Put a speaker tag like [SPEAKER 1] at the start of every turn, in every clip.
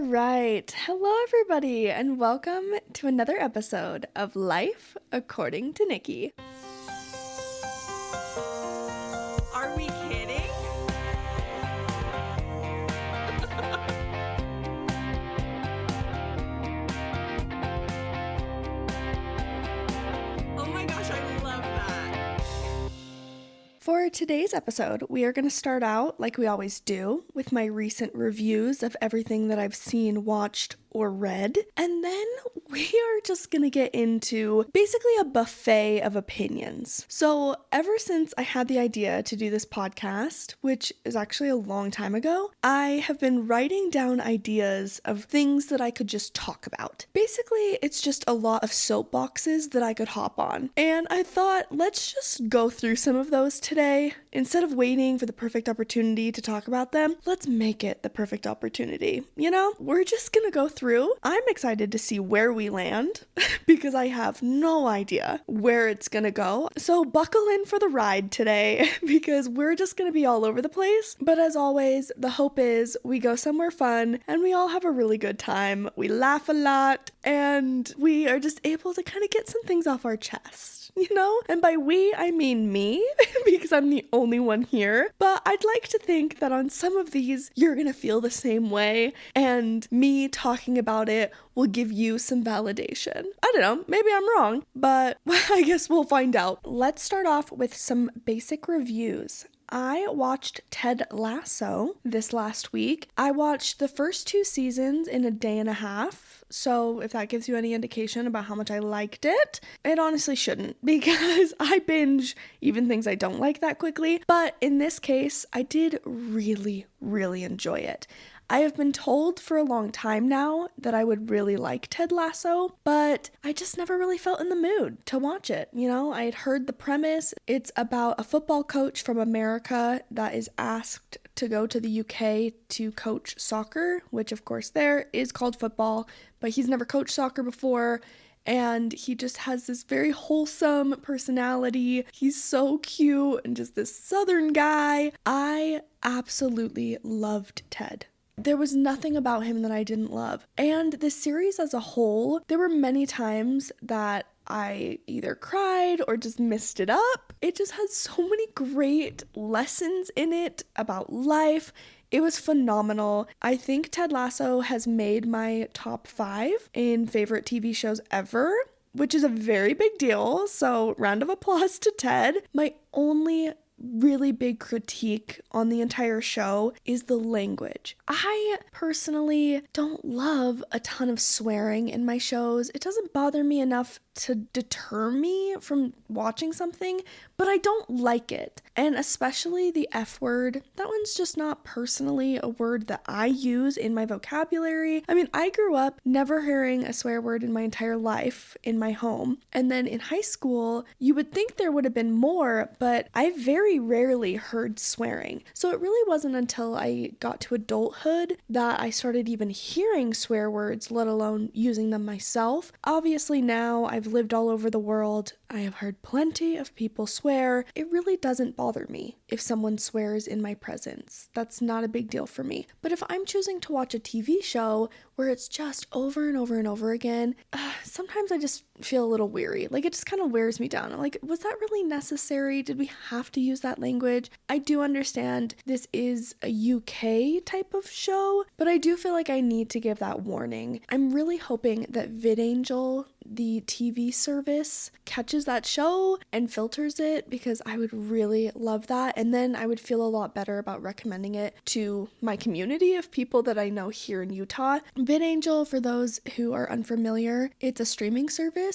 [SPEAKER 1] right. Hello, everybody, and welcome to another episode of Life According to Nikki.
[SPEAKER 2] Are we kidding? Oh my gosh, I love that.
[SPEAKER 1] For today's episode, we are going to start out, like we always do, with my recent reviews of everything that I've seen, watched, or read. And then we are just gonna get into basically a buffet of opinions. So ever since I had the idea to do this podcast, which is actually a long time ago, I have been writing down ideas of things that I could just talk about. Basically, it's just a lot of soapboxes that I could hop on. And I thought, let's just go through some of those today. Instead of waiting for the perfect opportunity to talk about them, let's make it the perfect opportunity. You know, we're just gonna go through. I'm excited to see where we land because I have no idea where it's gonna go. So buckle in for the ride today because we're just gonna be all over the place. But as always, the hope is we go somewhere fun and we all have a really good time. We laugh a lot and we are just able to kind of get some things off our chest. You know? And by we, I mean me, because I'm the only one here. But I'd like to think that on some of these, you're gonna feel the same way, and me talking about it will give you some validation. I don't know, maybe I'm wrong, but I guess we'll find out. Let's start off with some basic reviews. I watched Ted Lasso this last week. I watched the first 2 seasons in a day and a half. So if that gives you any indication about how much I liked it, it honestly shouldn't because I binge even things I don't like that quickly. But in this case, I did really, really enjoy it. I have been told for a long time now that I would really like Ted Lasso, but I just never really felt in the mood to watch it. You know, I had heard the premise. It's about a football coach from America that is asked to go to the UK to coach soccer, which of course there is called football, but he's never coached soccer before. And he just has this very wholesome personality. He's so cute and just this southern guy. I absolutely loved Ted. There was nothing about him that I didn't love. And the series as a whole, there were many times that I either cried or just messed it up. It just has so many great lessons in it about life. It was phenomenal. I think Ted Lasso has made my top 5 in favorite TV shows ever, which is a very big deal. So round of applause to Ted. My only really big critique on the entire show is the language. I personally don't love a ton of swearing in my shows. It doesn't bother me enough to deter me from watching something, but I don't like it. And especially the F word, that one's just not personally a word that I use in my vocabulary. I mean, I grew up never hearing a swear word in my entire life in my home. And then in high school, you would think there would have been more, but I very rarely heard swearing. So it really wasn't until I got to adulthood that I started even hearing swear words, let alone using them myself. Obviously now I've lived all over the world. I have heard plenty of people swear. It really doesn't bother me if someone swears in my presence. That's not a big deal for me. But if I'm choosing to watch a TV show where it's just over and over and over again, sometimes I just feel a little weary. Like, it just kind of wears me down. I'm like, was that really necessary? Did we have to use that language? I do understand this is a UK type of show, but I do feel like I need to give that warning. I'm really hoping that VidAngel, the TV service, catches that show and filters it, because I would really love that. And then I would feel a lot better about recommending it to my community of people that I know here in Utah. VidAngel, for those who are unfamiliar, it's a streaming service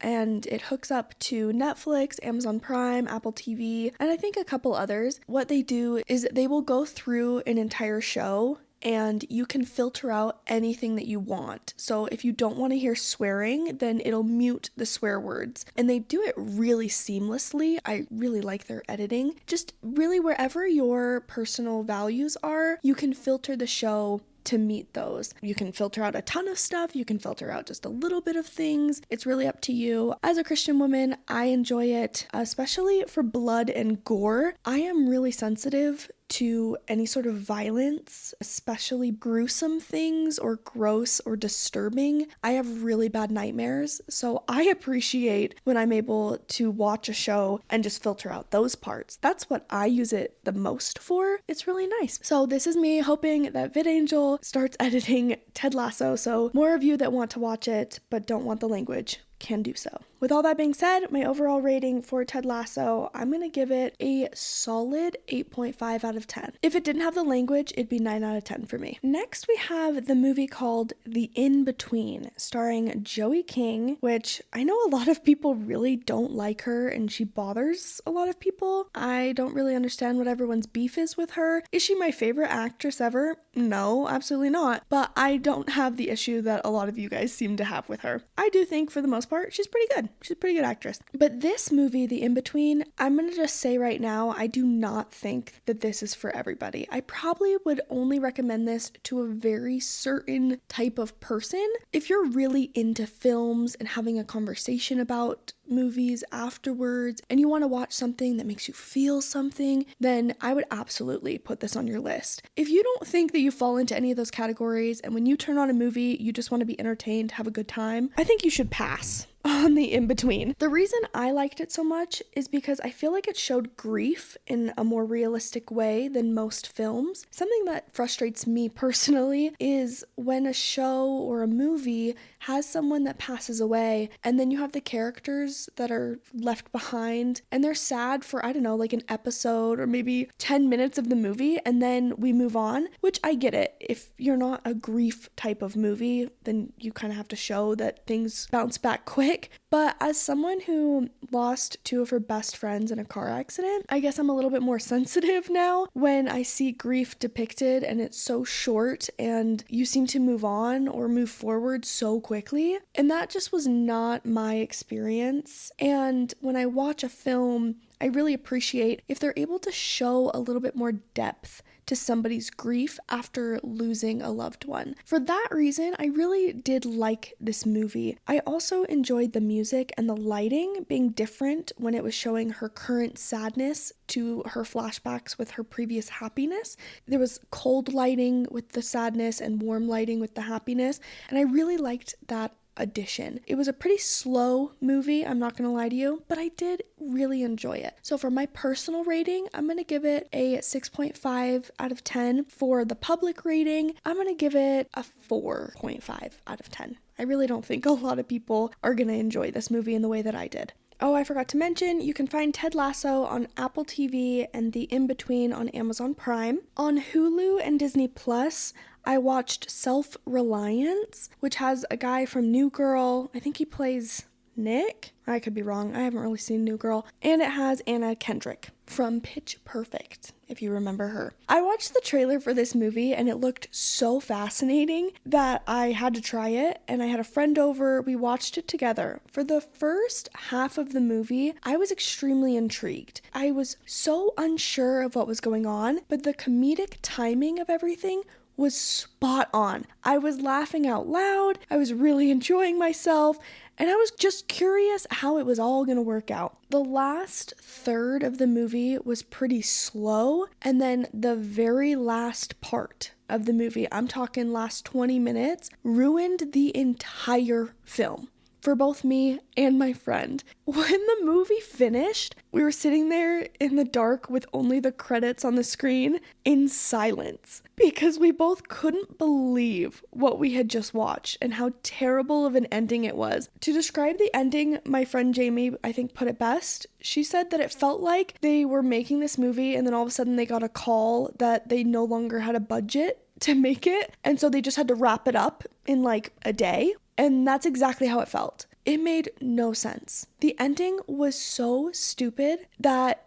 [SPEAKER 1] and it hooks up to Netflix, Amazon Prime, Apple TV, and I think a couple others. What they do is they will go through an entire show and you can filter out anything that you want. So if you don't want to hear swearing, then it'll mute the swear words. And they do it really seamlessly. I really like their editing. Just really wherever your personal values are, you can filter the show to meet those. You can filter out a ton of stuff. You can filter out just a little bit of things. It's really up to you. As a Christian woman, I enjoy it, especially for blood and gore. I am really sensitive to any sort of violence, especially gruesome things or gross or disturbing. I have really bad nightmares, so I appreciate when I'm able to watch a show and just filter out those parts. That's what I use it the most for. It's really nice. So this is me hoping that VidAngel starts editing Ted Lasso, so more of you that want to watch it but don't want the language can do so. With all that being said, my overall rating for Ted Lasso, I'm going to give it a solid 8.5 out of 10. If it didn't have the language, it'd be 9 out of 10 for me. Next, we have the movie called The In-Between, starring Joey King, which I know a lot of people really don't like her and she bothers a lot of people. I don't really understand what everyone's beef is with her. Is she my favorite actress ever? No, absolutely not. But I don't have the issue that a lot of you guys seem to have with her. I do think for the most part, she's pretty good. She's a pretty good actress. But this movie, The In-Between, I'm going to just say right now, I do not think that this is for everybody. I probably would only recommend this to a very certain type of person. If you're really into films and having a conversation about movies afterwards and you want to watch something that makes you feel something, then I would absolutely put this on your list. If you don't think that you fall into any of those categories and when you turn on a movie you just want to be entertained, have a good time, I think you should pass on The In-Between. The reason I liked it so much is because I feel like it showed grief in a more realistic way than most films. Something that frustrates me personally is when a show or a movie has someone that passes away and then you have the characters that are left behind and they're sad for, I don't know, like an episode or maybe 10 minutes of the movie and then we move on, which I get it. If you're not a grief type of movie, then you kind of have to show that things bounce back quick. But as someone who lost two of her best friends in a car accident, I guess I'm a little bit more sensitive now when I see grief depicted and it's so short and you seem to move on or move forward so quickly. And that just was not my experience. And when I watch a film, I really appreciate if they're able to show a little bit more depth to somebody's grief after losing a loved one. For that reason, I really did like this movie. I also enjoyed the music and the lighting being different when it was showing her current sadness to her flashbacks with her previous happiness. There was cold lighting with the sadness and warm lighting with the happiness, and I really liked that addition. It was a pretty slow movie, I'm not gonna lie to you, but I did really enjoy it. So for my personal rating, I'm gonna give it a 6.5 out of 10. For the public rating, I'm gonna give it a 4.5 out of 10. I really don't think a lot of people are gonna enjoy this movie in the way that I did. Oh, I forgot to mention, you can find Ted Lasso on Apple TV and The In-Between on Amazon Prime. On Hulu and Disney Plus, I watched Self-Reliance, which has a guy from New Girl. I think he plays Nick. I could be wrong. I haven't really seen New Girl. And it has Anna Kendrick from Pitch Perfect, if you remember her. I watched the trailer for this movie and it looked so fascinating that I had to try it, and I had a friend over. We watched it together. For the first half of the movie, I was extremely intrigued. I was so unsure of what was going on, but the comedic timing of everything was spot on. I was laughing out loud, I was really enjoying myself, and I was just curious how it was all gonna work out. The last third of the movie was pretty slow, and then the very last part of the movie, I'm talking last 20 minutes, ruined the entire film for both me and my friend. When the movie finished, we were sitting there in the dark with only the credits on the screen in silence because we both couldn't believe what we had just watched and how terrible of an ending it was. To describe the ending, my friend Jamie, I think, put it best. She said that it felt like they were making this movie and then all of a sudden they got a call that they no longer had a budget to make it, and so they just had to wrap it up in like a day. And that's exactly how it felt. It made no sense. The ending was so stupid that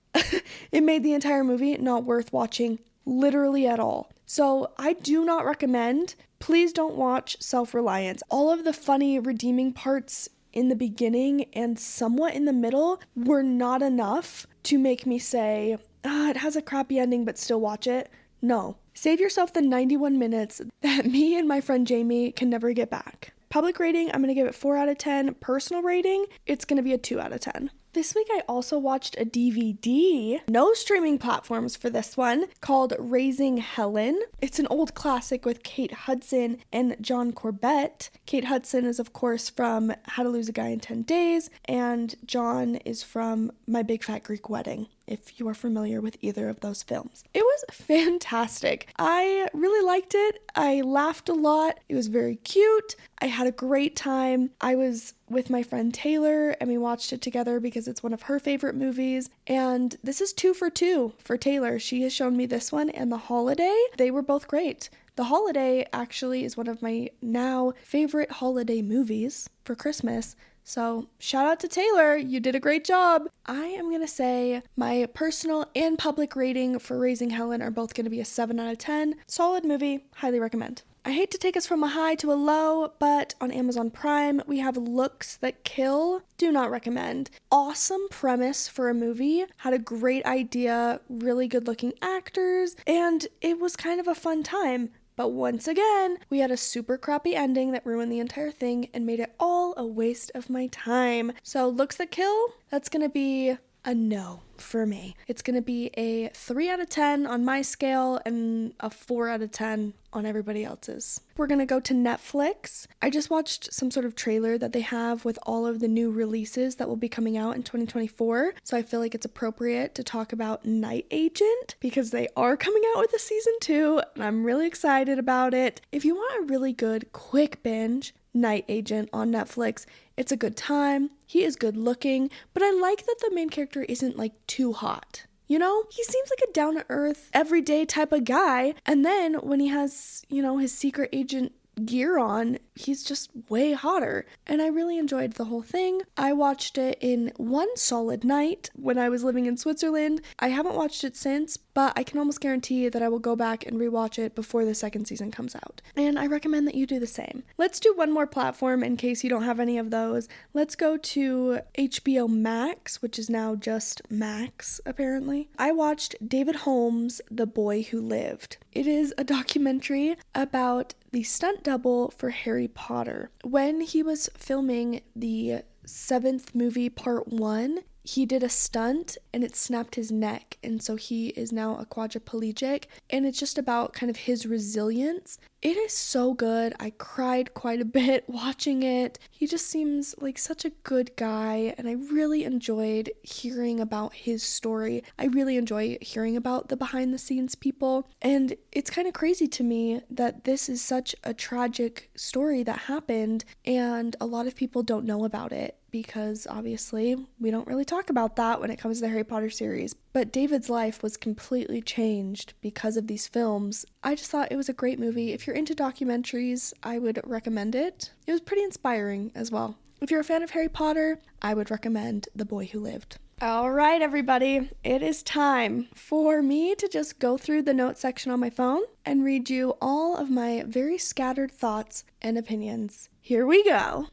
[SPEAKER 1] it made the entire movie not worth watching literally at all. So I do not recommend. Please don't watch Self-Reliance. All of the funny, redeeming parts in the beginning and somewhat in the middle were not enough to make me say, it has a crappy ending, but still watch it. No. Save yourself the 91 minutes that me and my friend Jamie can never get back. Public rating, I'm going to give it 4 out of 10. Personal rating, it's going to be a 2 out of 10. This week I also watched a DVD, no streaming platforms for this one, called Raising Helen. It's an old classic with Kate Hudson and John Corbett. Kate Hudson is of course from How to Lose a Guy in 10 Days, and John is from My Big Fat Greek Wedding, if you are familiar with either of those films. It was fantastic. I really liked it. I laughed a lot. It was very cute. I had a great time. I was with my friend Taylor and we watched it together because it's one of her favorite movies. And this is 2 for 2 for Taylor. She has shown me this one and The Holiday. They were both great. The Holiday actually is one of my now favorite holiday movies for Christmas. So shout out to Taylor, you did a great job. I am going to say my personal and public rating for Raising Helen are both going to be a 7 out of 10. Solid movie, highly recommend. I hate to take us from a high to a low, but on Amazon Prime, we have Looks That Kill. Do not recommend. Awesome premise for a movie, had a great idea, really good looking actors, and it was kind of a fun time. But once again, we had a super crappy ending that ruined the entire thing and made it all a waste of my time. So Looks That Kill, that's gonna be a no for me. It's gonna be a 3 out of 10 on my scale and a 4 out of 10 on everybody else's. We're gonna go to Netflix. I just watched some sort of trailer that they have with all of the new releases that will be coming out in 2024. So I feel like it's appropriate to talk about Night Agent because they are coming out with a season 2 and I'm really excited about it. If you want a really good quick binge, Night Agent on Netflix. It's a good time. He is good looking, but I like that the main character isn't like too hot. You know, he seems like a down-to-earth, everyday type of guy. And then when he has, his secret agent gear on, he's just way hotter. And I really enjoyed the whole thing. I watched it in one solid night when I was living in Switzerland. I haven't watched it since, but I can almost guarantee that I will go back and rewatch it before the second season comes out. And I recommend that you do the same. Let's do one more platform in case you don't have any of those. Let's go to HBO Max, which is now just Max, apparently. I watched David Holmes' The Boy Who Lived. It is a documentary about the stunt double for Harry Potter. When he was filming the 7th movie, part 1, he did a stunt and it snapped his neck, and so he is now a quadriplegic, and it's just about kind of his resilience. It is so good. I cried quite a bit watching it. He just seems like such a good guy, and I really enjoyed hearing about his story. I really enjoy hearing about the behind the scenes people, and it's kind of crazy to me that this is such a tragic story that happened and a lot of people don't know about it, because obviously we don't really talk about that when it comes to the Harry Potter series. But David's life was completely changed because of these films. I just thought it was a great movie. If you're into documentaries, I would recommend it. It was pretty inspiring as well. If you're a fan of Harry Potter, I would recommend The Boy Who Lived. All right, everybody, it is time for me to just go through the notes section on my phone and read you all of my very scattered thoughts and opinions. Here we go.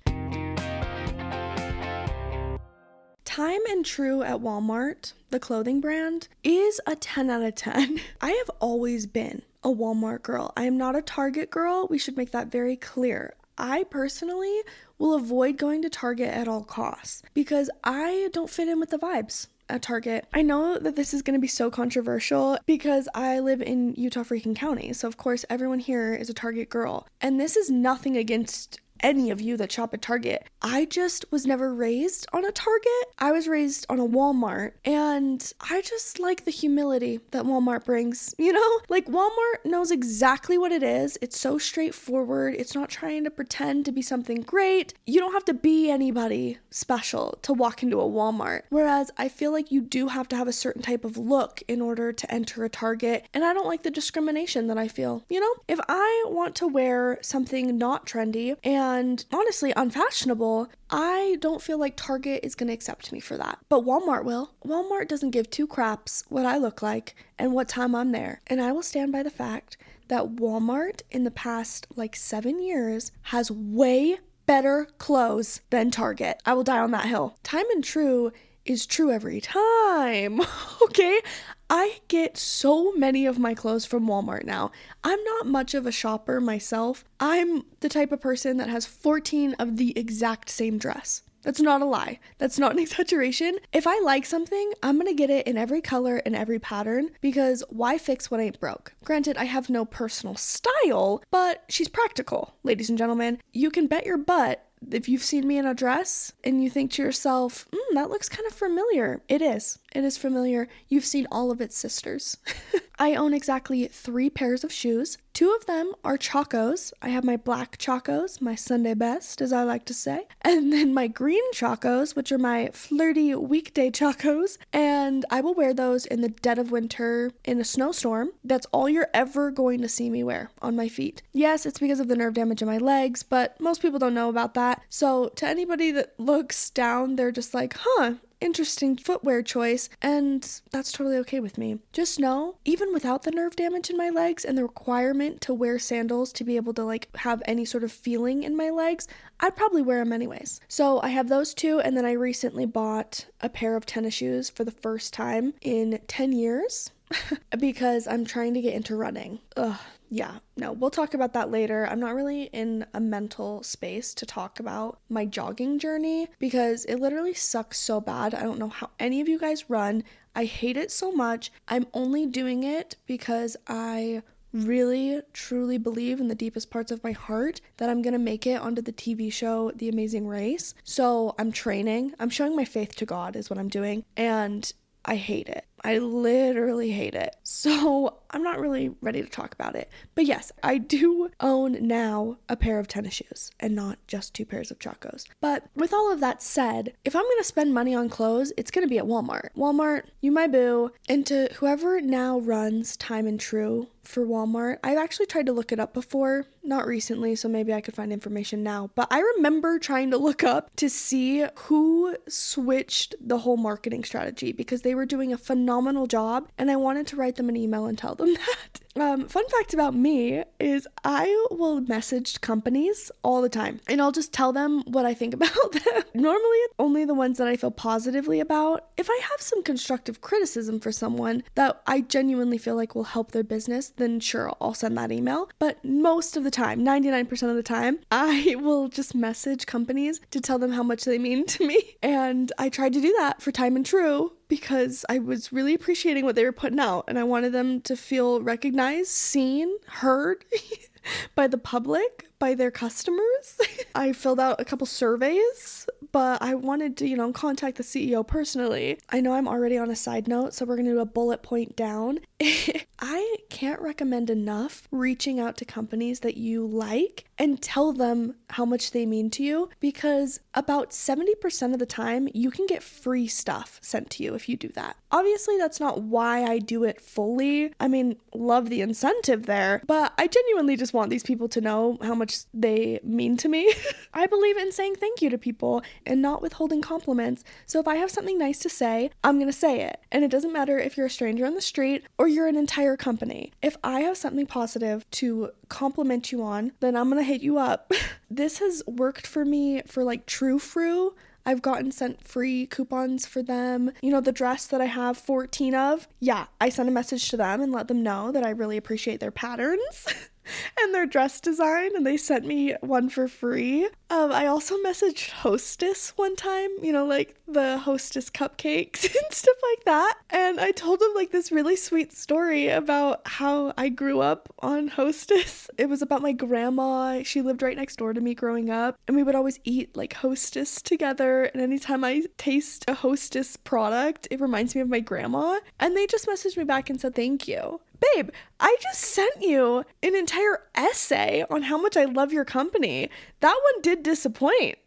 [SPEAKER 1] Time and True at Walmart, the clothing brand, is a 10 out of 10. I have always been a Walmart girl. I am not a Target girl. We should make that very clear. I personally will avoid going to Target at all costs because I don't fit in with the vibes at Target. I know that this is going to be so controversial because I live in Utah freaking County, so of course everyone here is a Target girl. And this is nothing against any of you that shop at Target. I just was never raised on a Target. I was raised on a Walmart, and I just like the humility that Walmart brings, Like, Walmart knows exactly what it is. It's so straightforward. It's not trying to pretend to be something great. You don't have to be anybody special to walk into a Walmart. Whereas I feel like you do have to have a certain type of look in order to enter a Target, and I don't like the discrimination that I feel. If I want to wear something not trendy and honestly unfashionable, I don't feel like Target is going to accept me for that. But Walmart will. Walmart doesn't give two craps what I look like and what time I'm there. And I will stand by the fact that Walmart in the past 7 years has way better clothes than Target. I will die on that hill. Time and True is true every time. Okay? I get so many of my clothes from Walmart now. I'm not much of a shopper myself. I'm the type of person that has 14 of the exact same dress. That's not a lie. That's not an exaggeration. If I like something, I'm going to get it in every color and every pattern, because why fix what ain't broke? Granted, I have no personal style, but she's practical, ladies and gentlemen. You can bet your butt if you've seen me in a dress and you think to yourself, that looks kind of familiar. It is. It is familiar. You've seen all of its sisters. I own exactly 3 pairs of shoes. 2 of them are Chacos. I have my black Chacos, my Sunday best, as I like to say. And then my green Chacos, which are my flirty weekday Chacos. And I will wear those in the dead of winter in a snowstorm. That's all you're ever going to see me wear on my feet. Yes, it's because of the nerve damage in my legs, but most people don't know about that. So to anybody that looks down, they're just like, interesting footwear choice, and that's totally okay with me. Just know, even without the nerve damage in my legs and the requirement to wear sandals to be able to have any sort of feeling in my legs, I'd probably wear them anyways. So I have those 2, and then I recently bought a pair of tennis shoes for the first time in 10 years because I'm trying to get into running. Yeah, no, we'll talk about that later. I'm not really in a mental space to talk about my jogging journey because it literally sucks so bad. I don't know how any of you guys run. I hate it so much. I'm only doing it because I really, truly believe in the deepest parts of my heart that I'm gonna make it onto the TV show The Amazing Race. So I'm training. I'm showing my faith to God is what I'm doing. And I hate it. I literally hate it. So I'm not really ready to talk about it. But yes, I do own now a pair of tennis shoes and not just 2 pairs of Chacos. But with all of that said, if I'm going to spend money on clothes, it's going to be at Walmart. Walmart, you my boo. And to whoever now runs Time and True for Walmart, I've actually tried to look it up before, not recently, so maybe I could find information now. But I remember trying to look up to see who switched the whole marketing strategy because they were doing a phenomenal job, and I wanted to write them an email and tell them that. Fun fact about me is I will message companies all the time and I'll just tell them what I think about them. Normally it's only the ones that I feel positively about. If I have some constructive criticism for someone that I genuinely feel like will help their business, then sure, I'll send that email. But most of the time, 99% of the time, I will just message companies to tell them how much they mean to me. And I tried to do that for Time and True because I was really appreciating what they were putting out and I wanted them to feel recognized, seen, heard by the public, by their customers. I filled out a couple surveys, but I wanted to, contact the CEO personally. I know I'm already on a side note, so we're going to do a bullet point down. I can't recommend enough reaching out to companies that you like and tell them how much they mean to you, because about 70% of the time you can get free stuff sent to you if you do that. Obviously, that's not why I do it fully. I mean, love the incentive there, but I genuinely just want these people to know how much they mean to me. I believe in saying thank you to people and not withholding compliments. So if I have something nice to say, I'm going to say it. And it doesn't matter if you're a stranger on the street or you're an entire company. If I have something positive to compliment you on, then I'm going to hit you up. This has worked for me for True Fru. I've gotten sent free coupons for them. The dress that I have 14 of. Yeah, I send a message to them and let them know that I really appreciate their patterns and their dress design, and they sent me one for free. I also messaged Hostess one time, the Hostess cupcakes and stuff like that. And I told them this really sweet story about how I grew up on Hostess. It was about my grandma. She lived right next door to me growing up, and we would always eat Hostess together. And anytime I taste a Hostess product, it reminds me of my grandma. And they just messaged me back and said, thank you. Babe, I just sent you an entire essay on how much I love your company. That one did disappoint.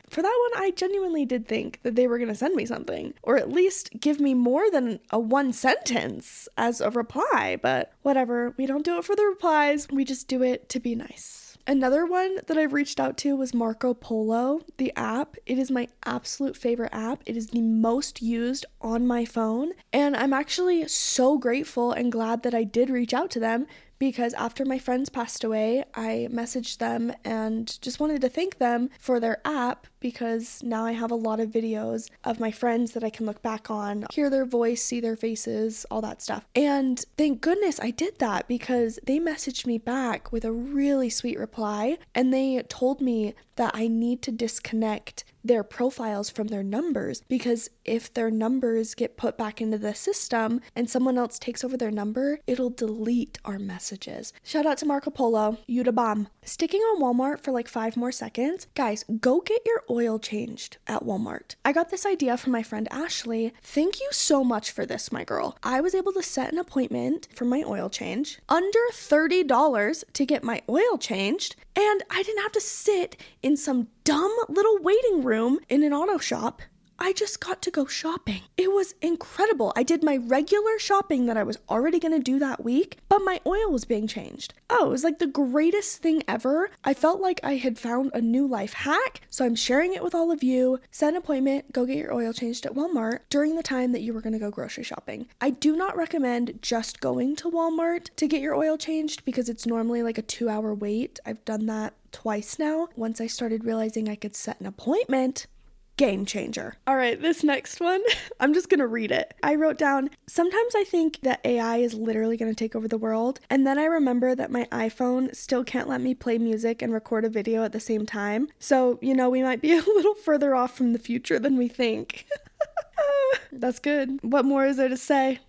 [SPEAKER 1] For that one, I genuinely did think that they were going to send me something, or at least give me more than a 1 sentence as a reply. But whatever, we don't do it for the replies. We just do it to be nice. Another one that I've reached out to was Marco Polo, the app. It is my absolute favorite app. It is the most used on my phone. And I'm actually so grateful and glad that I did reach out to them, because after my friends passed away, I messaged them and just wanted to thank them for their app, because now I have a lot of videos of my friends that I can look back on, hear their voice, see their faces, all that stuff. And thank goodness I did that, because they messaged me back with a really sweet reply, and they told me that I need to disconnect their profiles from their numbers, because if their numbers get put back into the system and someone else takes over their number, it'll delete our messages. Shout out to Marco Polo, you da bomb. Sticking on Walmart for like 5 more seconds. Guys, go get your oil changed at Walmart. I got this idea from my friend Ashley. Thank you so much for this, my girl. I was able to set an appointment for my oil change under $30 to get my oil changed, and I didn't have to sit in some dumb little waiting room in an auto shop. I just got to go shopping. It was incredible. I did my regular shopping that I was already going to do that week, but my oil was being changed. Oh, it was like the greatest thing ever. I felt like I had found a new life hack, so I'm sharing it with all of you. Set an appointment, go get your oil changed at Walmart during the time that you were going to go grocery shopping. I do not recommend just going to Walmart to get your oil changed because it's normally like a 2-hour wait. I've done that twice now. Once I started realizing I could set an appointment, game changer. All right, this next one, I'm just gonna read it. I wrote down, sometimes I think that AI is literally gonna take over the world, and then I remember that my iPhone still can't let me play music and record a video at the same time. So, we might be a little further off from the future than we think. That's good. What more is there to say?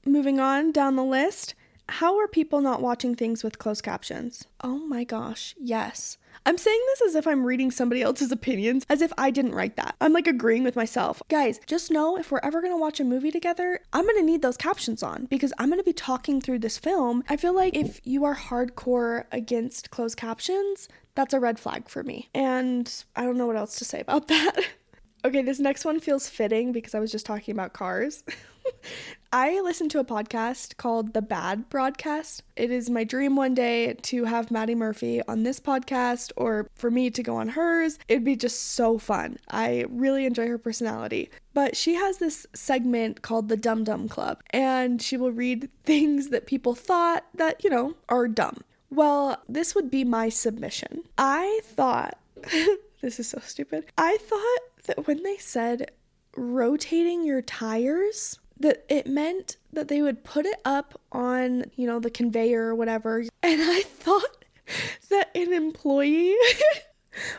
[SPEAKER 1] Moving on down the list. How are people not watching things with closed captions? Oh my gosh, yes. I'm saying this as if I'm reading somebody else's opinions, as if I didn't write that. I'm like agreeing with myself. Guys, just know if we're ever gonna watch a movie together, I'm gonna need those captions on because I'm gonna be talking through this film. I feel like if you are hardcore against closed captions, that's a red flag for me. And I don't know what else to say about that. Okay, this next one feels fitting because I was just talking about cars. I listened to a podcast called The Bad Broadcast. It is my dream one day to have Maddie Murphy on this podcast or for me to go on hers. It'd be just so fun. I really enjoy her personality. But she has this segment called the Dum Dum Club, and she will read things that people thought that, are dumb. Well, this would be my submission. I thought, this is so stupid. I thought that when they said rotating your tires, that it meant that they would put it up on, the conveyor or whatever. And I thought that an employee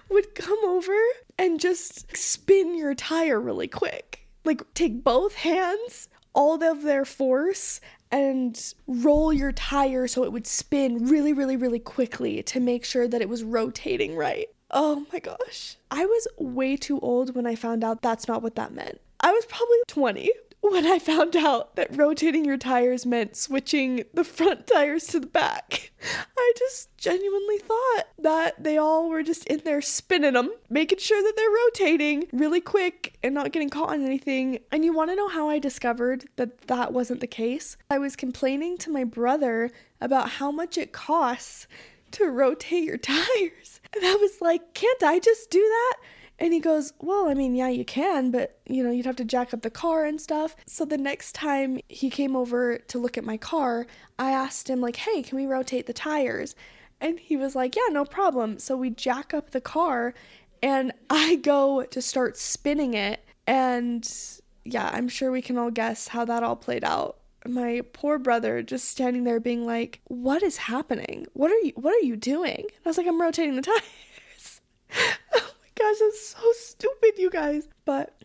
[SPEAKER 1] would come over and just spin your tire really quick. Like take both hands, all of their force, and roll your tire so it would spin really, really, really quickly to make sure that it was rotating right. Oh my gosh. I was way too old when I found out that's not what that meant. I was probably 20 when I found out that rotating your tires meant switching the front tires to the back. I just genuinely thought that they all were just in there spinning them, making sure that they're rotating really quick and not getting caught on anything. And you want to know how I discovered that that wasn't the case? I was complaining to my brother about how much it costs to rotate your tires. And I was like, can't I just do that? And he goes, well, I mean, yeah, you can, but, you'd have to jack up the car and stuff. So the next time he came over to look at my car, I asked him, like, hey, can we rotate the tires? And he was like, yeah, no problem. So we jack up the car, and I go to start spinning it. And yeah, I'm sure we can all guess how that all played out. My poor brother just standing there being like, what is happening? What are you doing? And I was like, I'm rotating the tires. Gosh, that's so stupid, you guys. But,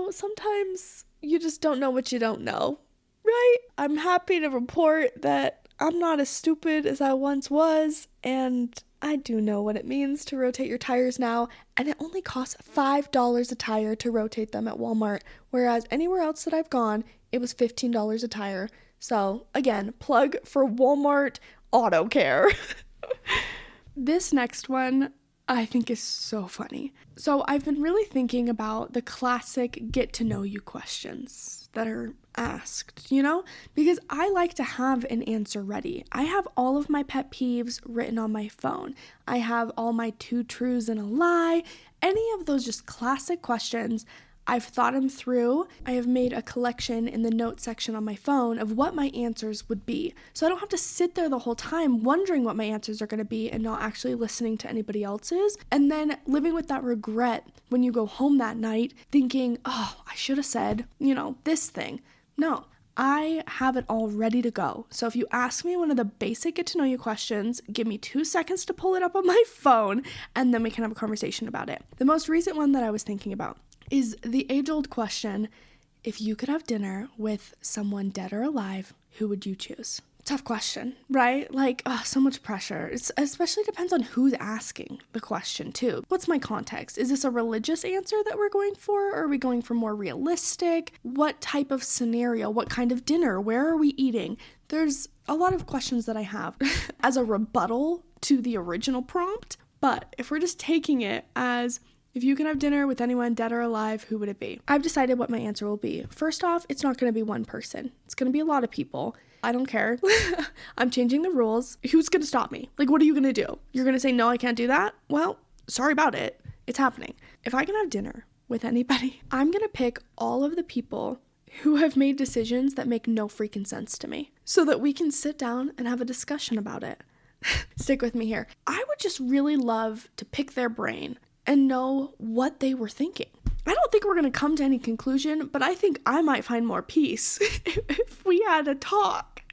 [SPEAKER 1] sometimes you just don't know what you don't know, right? I'm happy to report that I'm not as stupid as I once was, and I do know what it means to rotate your tires now, and it only costs $5 a tire to rotate them at Walmart, whereas anywhere else that I've gone, it was $15 a tire. So, again, plug for Walmart Auto Care. This next one I think is so funny. So I've been really thinking about the classic get to know you questions that are asked, because I like to have an answer ready. I have all of my pet peeves written on my phone. I have all my 2 truths and a lie, any of those just classic questions. I've thought them through. I have made a collection in the notes section on my phone of what my answers would be. So I don't have to sit there the whole time wondering what my answers are going to be and not actually listening to anybody else's. And then living with that regret when you go home that night thinking, oh, I should have said, this thing. No, I have it all ready to go. So if you ask me one of the basic get to know you questions, give me 2 seconds to pull it up on my phone, and then we can have a conversation about it. The most recent one that I was thinking about is the age-old question, if you could have dinner with someone dead or alive, who would you choose? Tough question, right? Like, so much pressure. It especially depends on who's asking the question too. What's my context? Is this a religious answer that we're going for? Or are we going for more realistic? What type of scenario? What kind of dinner? Where are we eating? There's a lot of questions that I have as a rebuttal to the original prompt. But if we're just taking it as, if you can have dinner with anyone dead or alive, who would it be? I've decided what my answer will be. First off, it's not going to be one person. It's going to be a lot of people. I don't care. I'm changing the rules. Who's going to stop me? Like, what are you going to do? You're going to say, no, I can't do that? Well, sorry about it. It's happening. If I can have dinner with anybody, I'm going to pick all of the people who have made decisions that make no freaking sense to me so that we can sit down and have a discussion about it. Stick with me here. I would just really love to pick their brain and know what they were thinking. I don't think we're going to come to any conclusion, but I think I might find more peace if we had a talk.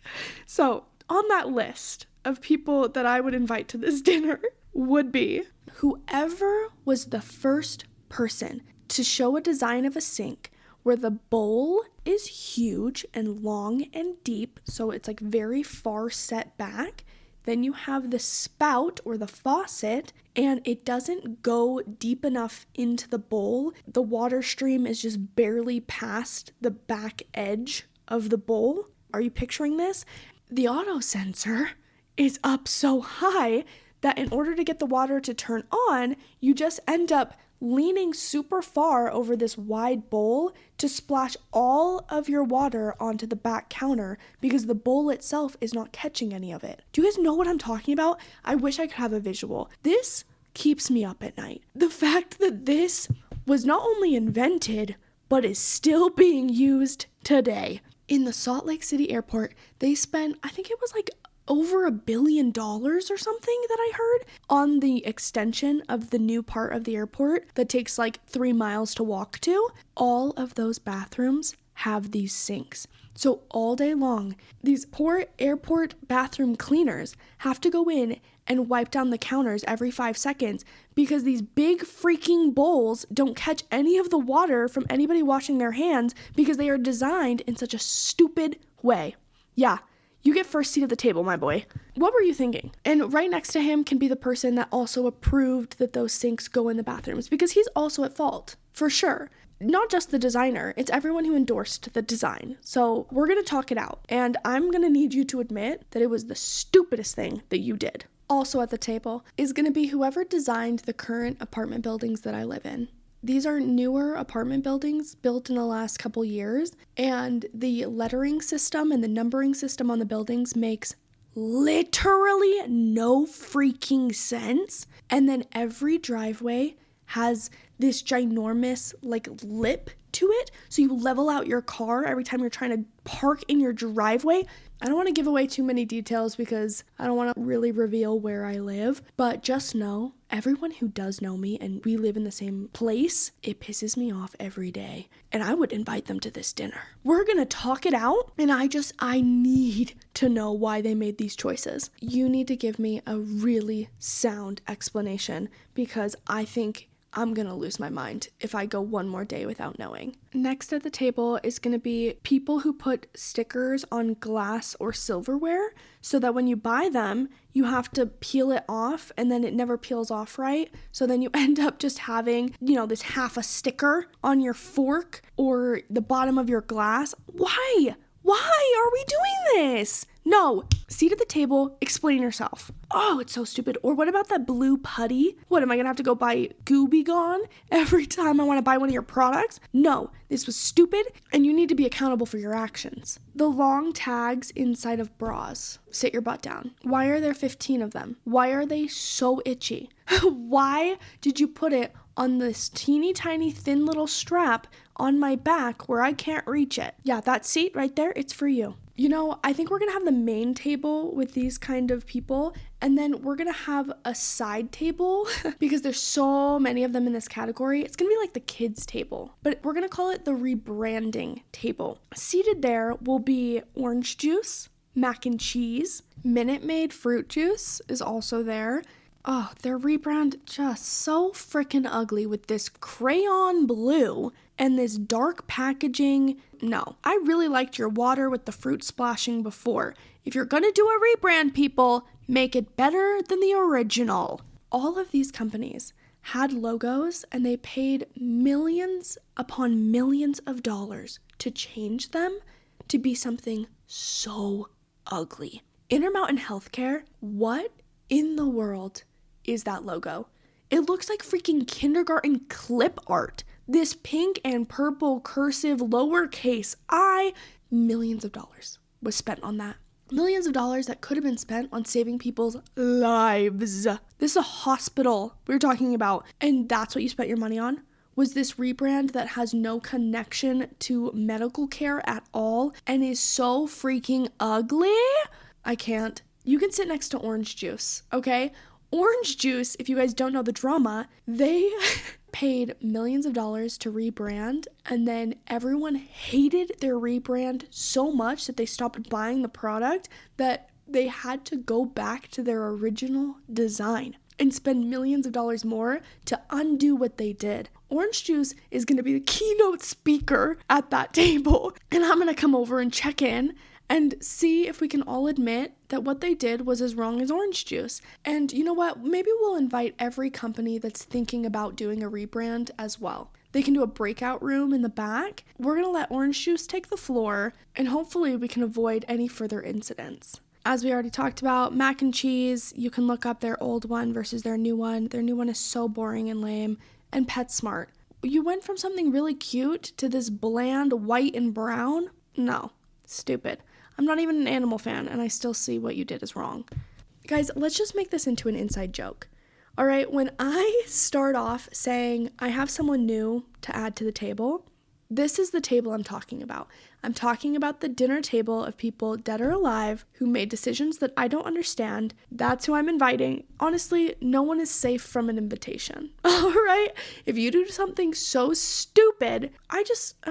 [SPEAKER 1] So on that list of people that I would invite to this dinner would be whoever was the first person to show a design of a sink where the bowl is huge and long and deep, so it's like very far set back. Then you have the spout or the faucet, and it doesn't go deep enough into the bowl. The water stream is just barely past the back edge of the bowl. Are you picturing this? The auto sensor is up so high that in order to get the water to turn on, you just end up leaning super far over this wide bowl to splash all of your water onto the back counter because the bowl itself is not catching any of it. Do you guys know what I'm talking about? I wish I could have a visual. This keeps me up at night. The fact that this was not only invented, but is still being used today. In the Salt Lake City airport, they spent, I think it was like over $1 billion or something that I heard on the extension of the new part of the airport that takes like 3 miles to walk to. All of those bathrooms have these sinks. So all day long, these poor airport bathroom cleaners have to go in and wipe down the counters every 5 seconds because these big freaking bowls don't catch any of the water from anybody washing their hands because they are designed in such a stupid way. Yeah. You get first seat at the table, my boy. What were you thinking? And right next to him can be the person that also approved that those sinks go in the bathrooms because he's also at fault, for sure. Not just the designer, it's everyone who endorsed the design. So we're going to talk it out. And I'm going to need you to admit that it was the stupidest thing that you did. Also at the table is going to be whoever designed the current apartment buildings that I live in. These are newer apartment buildings built in the last couple years, and the lettering system and the numbering system on the buildings makes literally no freaking sense. And then every driveway has this ginormous like lip to it, so you level out your car every time you're trying to park in your driveway. I don't want to give away too many details because I don't want to really reveal where I live, but just know, everyone who does know me and we live in the same place, it pisses me off every day. And I would invite them to this dinner. We're going to talk it out, and I need to know why they made these choices. You need to give me a really sound explanation because I think I'm gonna lose my mind if I go one more day without knowing. Next at the table is gonna be people who put stickers on glass or silverware so that when you buy them, you have to peel it off and then it never peels off right. So then you end up just having, this half a sticker on your fork or the bottom of your glass. Why? Why are we doing this? No. Seat at the table, explain yourself. Oh, it's so stupid. Or what about that blue putty? What, am I gonna have to go buy Gooby Gone every time I want to buy one of your products? No, this was stupid, and you need to be accountable for your actions. The long tags inside of bras. Sit your butt down. Why are there 15 of them? Why are they so itchy? Why did you put it on this teeny tiny thin little strap on my back where I can't reach it? Yeah, that seat right there, it's for you. I think we're going to have the main table with these kind of people, and then we're going to have a side table because there's so many of them in this category. It's going to be like the kids table, but we're going to call it the rebranding table. Seated there will be orange juice, mac and cheese, Minute Maid fruit juice is also there. Oh, their rebrand just so freaking ugly with this crayon blue and this dark packaging. No, I really liked your water with the fruit splashing before. If you're gonna do a rebrand, people, make it better than the original. All of these companies had logos and they paid millions upon millions of dollars to change them to be something so ugly. Intermountain Healthcare, what in the world is that logo? It looks like freaking kindergarten clip art. This pink and purple cursive lowercase I, millions of dollars was spent on that. Millions of dollars that could have been spent on saving people's lives. This is a hospital we're talking about, and that's what you spent your money on? Was this rebrand that has no connection to medical care at all and is so freaking ugly? I can't. You can sit next to orange juice, okay? Orange juice, if you guys don't know the drama, they paid millions of dollars to rebrand, and then everyone hated their rebrand so much that they stopped buying the product that they had to go back to their original design and spend millions of dollars more to undo what they did. Orange juice is going to be the keynote speaker at that table, and I'm going to come over and check in and see if we can all admit that what they did was as wrong as orange juice. And you know what? Maybe we'll invite every company that's thinking about doing a rebrand as well. They can do a breakout room in the back. We're going to let orange juice take the floor, and hopefully we can avoid any further incidents. As we already talked about, mac and cheese, you can look up their old one versus their new one. Their new one is so boring and lame. And PetSmart. You went from something really cute to this bland white and brown? No, stupid. I'm not even an animal fan, and I still see what you did is wrong. Guys, let's just make this into an inside joke. All right, when I start off saying I have someone new to add to the table, this is the table I'm talking about. I'm talking about the dinner table of people dead or alive who made decisions that I don't understand. That's who I'm inviting. Honestly, no one is safe from an invitation. All right? If you do something so stupid, I'm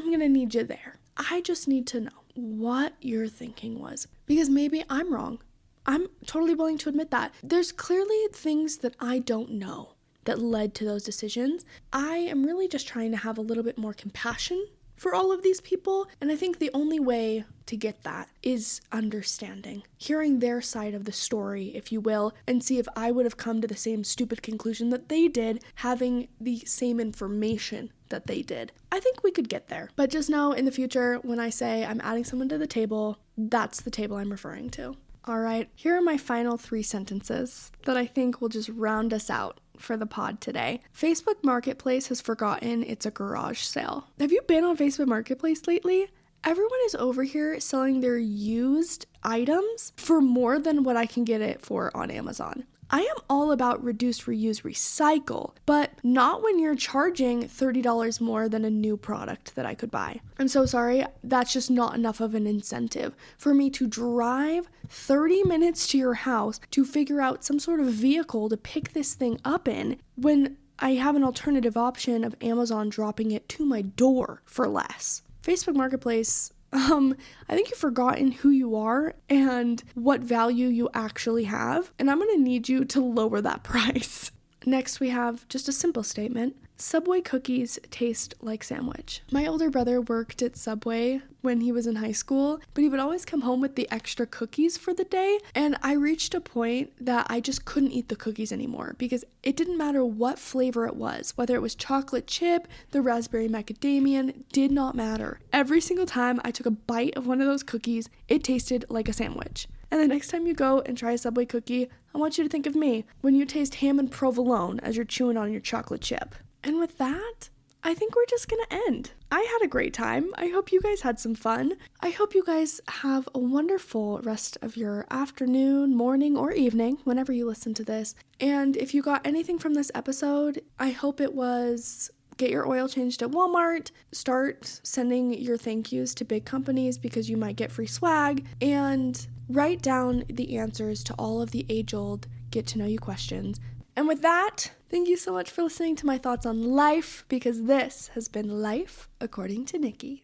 [SPEAKER 1] going to need you there. I just need to know what your thinking was, because maybe I'm wrong. I'm totally willing to admit that. There's clearly things that I don't know that led to those decisions. I am really just trying to have a little bit more compassion for all of these people, and I think the only way to get that is understanding, hearing their side of the story, if you will, and see if I would have come to the same stupid conclusion that they did, having the same information that they did. I think we could get there. But just know in the future, when I say I'm adding someone to the table, that's the table I'm referring to. All right, here are my final 3 sentences that I think will just round us out for the pod today. Facebook Marketplace has forgotten it's a garage sale. Have you been on Facebook Marketplace lately? Everyone is over here selling their used items for more than what I can get it for on Amazon. I am all about reduce, reuse, recycle, but not when you're charging $30 more than a new product that I could buy. I'm so sorry, that's just not enough of an incentive for me to drive 30 minutes to your house to figure out some sort of vehicle to pick this thing up in when I have an alternative option of Amazon dropping it to my door for less. Facebook Marketplace, I think you've forgotten who you are and what value you actually have, and I'm gonna need you to lower that price. Next, we have just a simple statement. Subway cookies taste like sandwich. My older brother worked at Subway when he was in high school, but he would always come home with the extra cookies for the day, and I reached a point that I just couldn't eat the cookies anymore because it didn't matter what flavor it was, whether it was chocolate chip, the raspberry macadamia, did not matter. Every single time I took a bite of one of those cookies, it tasted like a sandwich. And the next time you go and try a Subway cookie, I want you to think of me when you taste ham and provolone as you're chewing on your chocolate chip. And with that, I think we're just gonna end. I had a great time. I hope you guys had some fun. I hope you guys have a wonderful rest of your afternoon, morning, or evening, whenever you listen to this. And if you got anything from this episode, I hope it was get your oil changed at Walmart, start sending your thank yous to big companies because you might get free swag, and write down the answers to all of the age-old get to know you questions. And with that, thank you so much for listening to my thoughts on life, because this has been Life According to Nikki.